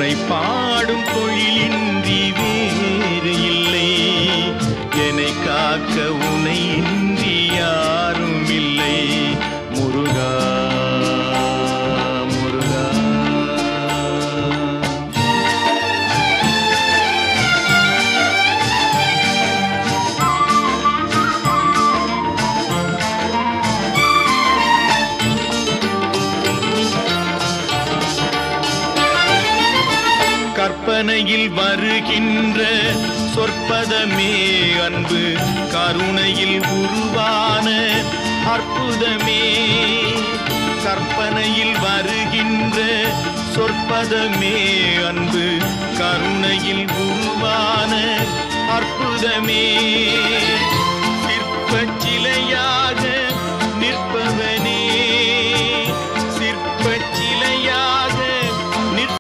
உனை பாடும் தொழிலின்றி வேறு இல்லை. என்னை காக்க உனை இன்றி யாரும் இல்லை. முருகா முருகா. கற்பனையில் வருகின்ற சொற்பதமே அன்பு, கருணையில் உருவான அற்புதமே. கற்பனையில் வருகின்ற சொற்பதமே அன்பு, கருணையில் உருவான அற்புதமே. சிற்பச் சிலையாக